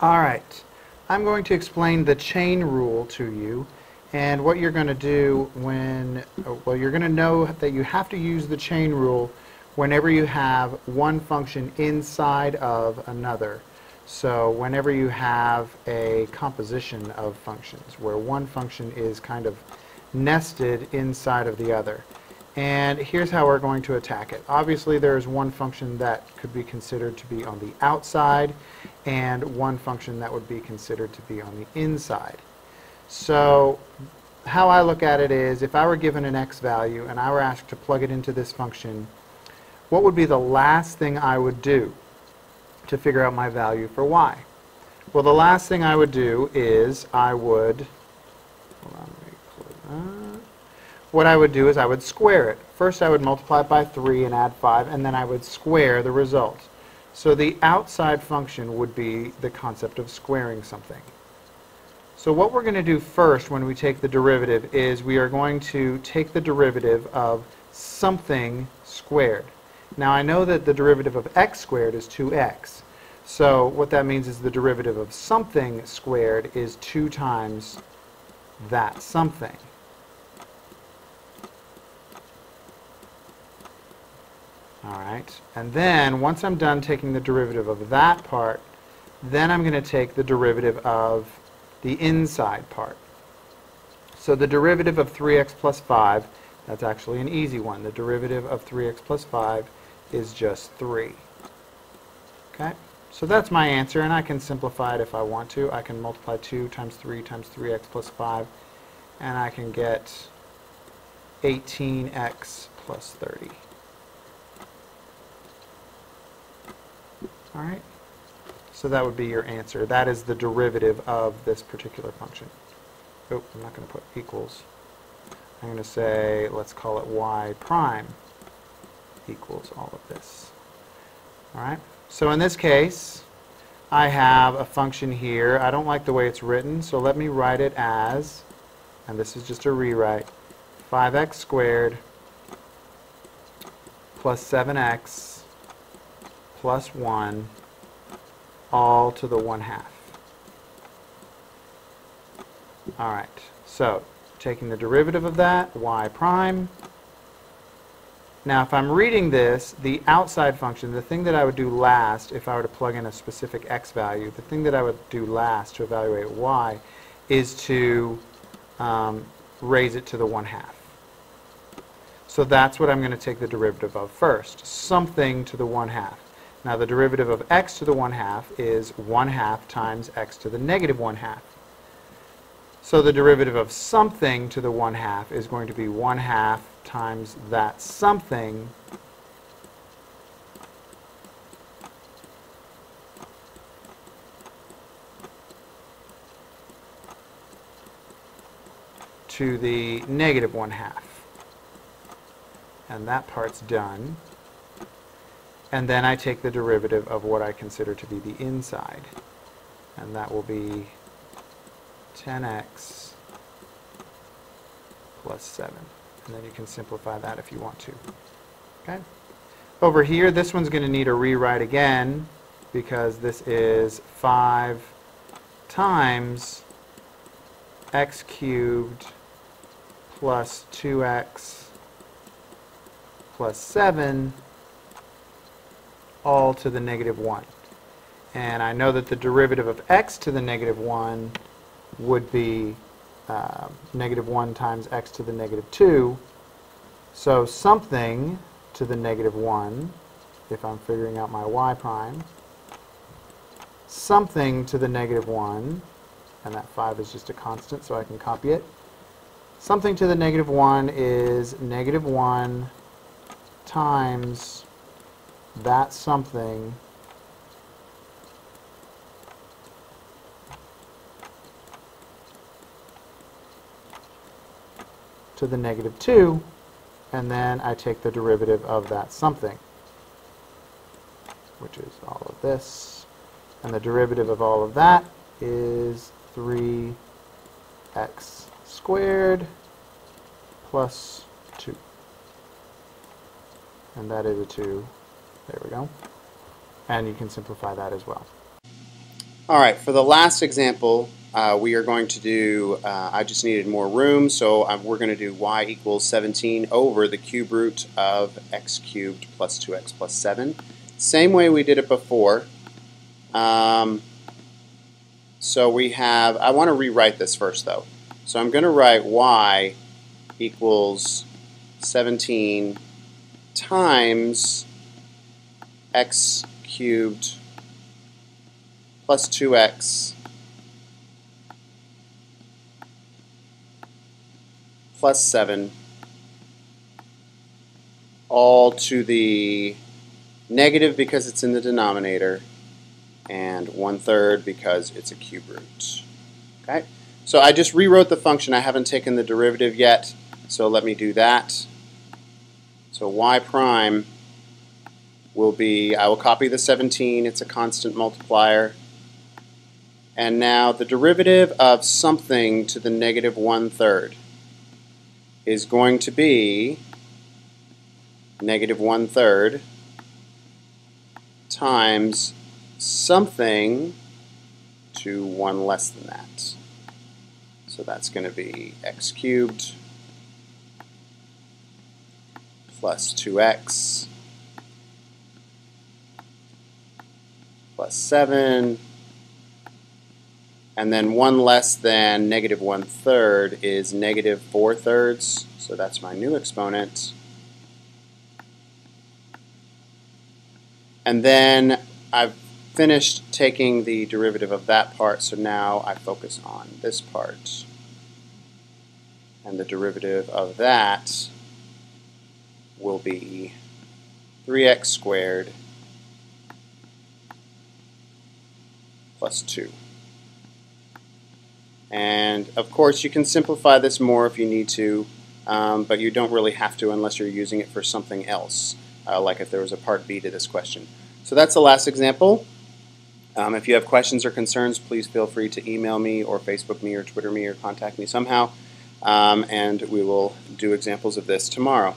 All right, I'm going to explain the chain rule to you, and what you're going to do when, well, you're going to know that you have to use the chain rule whenever you have one function inside of another. So whenever you have a composition of functions where one function is kind of nested inside of the other. And here's how we're going to attack it. Obviously, there's one function that could be considered to be on the outside and one function that would be considered to be on the inside. So how I look at it is, if I were given an x value and I were asked to plug it into this function, what would be the last thing I would do to figure out my value for y? Well, the last thing I would do is I would, hold on, let me close that. What I would do is I would square it. First I would multiply it by 3 and add 5, and then I would square the result. So the outside function would be the concept of squaring something. So what we're going to do first when we take the derivative is we are going to take the derivative of something squared. Now I know that the derivative of x squared is 2x. So what that means is the derivative of something squared is 2 times that something. Alright, and then once I'm done taking the derivative of that part, then I'm going to take the derivative of the inside part. So the derivative of 3x plus 5, that's actually an easy one. The derivative of 3x plus 5 is just 3. Okay, so that's my answer, and I can simplify it if I want to. I can multiply 2 times 3 times 3x plus 5, and I can get 18x plus 30. All right, so that would be your answer. That is the derivative of this particular function. Oh, I'm not going to put equals. I'm going to say, let's call it y prime equals all of this. All right, so in this case, I have a function here. I don't like the way it's written, so let me write it as, and this is just a rewrite, 5x squared plus 7x plus 1 all to the 1/2. Alright, so taking the derivative of that, y prime. Now if I'm reading this, the outside function, the thing that I would do last if I were to plug in a specific x value, the thing that I would do last to evaluate y is to raise it to the 1/2. So that's what I'm going to take the derivative of first, something to the 1/2. Now the derivative of x to the 1/2 is 1/2 times x to the negative 1/2. So the derivative of something to the 1/2 is going to be 1/2 times that something to the negative 1/2. And that part's done. And then I take the derivative of what I consider to be the inside. And that will be 10x plus 7. And then you can simplify that if you want to. Okay? Over here, this one's going to need a rewrite again because this is 5 times x cubed plus 2x plus 7 all to the negative 1. And I know that the derivative of x to the negative 1 would be negative 1 times x to the negative 2. So something to the negative 1, if I'm figuring out my y prime, something to the negative 1, and that 5 is just a constant so I can copy it. Something to the negative 1 is negative 1 times that something to the negative 2, and then I take the derivative of that something, which is all of this, and the derivative of all of that is 3x squared plus 2. And that is a 2. There we go. And you can simplify that as well. All right, for the last example, we are going to do, I just needed more room, so we're going to do y equals 17 over the cube root of x cubed plus 2x plus 7. Same way we did it before. So we have, I want to rewrite this first though. So I'm going to write y equals 17 times x cubed plus 2x plus 7 all to the negative because it's in the denominator and 1/3 because it's a cube root. Okay? So I just rewrote the function. I haven't taken the derivative yet, so let me do that. So y prime will be, I will copy the 17, it's a constant multiplier. And now the derivative of something to the negative 1/3 is going to be negative 1/3 times something to 1 less than that. So that's going to be x cubed plus 2x plus 7, and then 1 less than negative 1/3 is negative 4/3, so that's my new exponent. And then I've finished taking the derivative of that part, so now I focus on this part. And the derivative of that will be 3x squared plus 2. And of course you can simplify this more if you need to, but you don't really have to unless you're using it for something else, like if there was a part B to this question. So that's the last example. If you have questions or concerns, please feel free to email me or Facebook me or Twitter me or contact me somehow, and we will do examples of this tomorrow.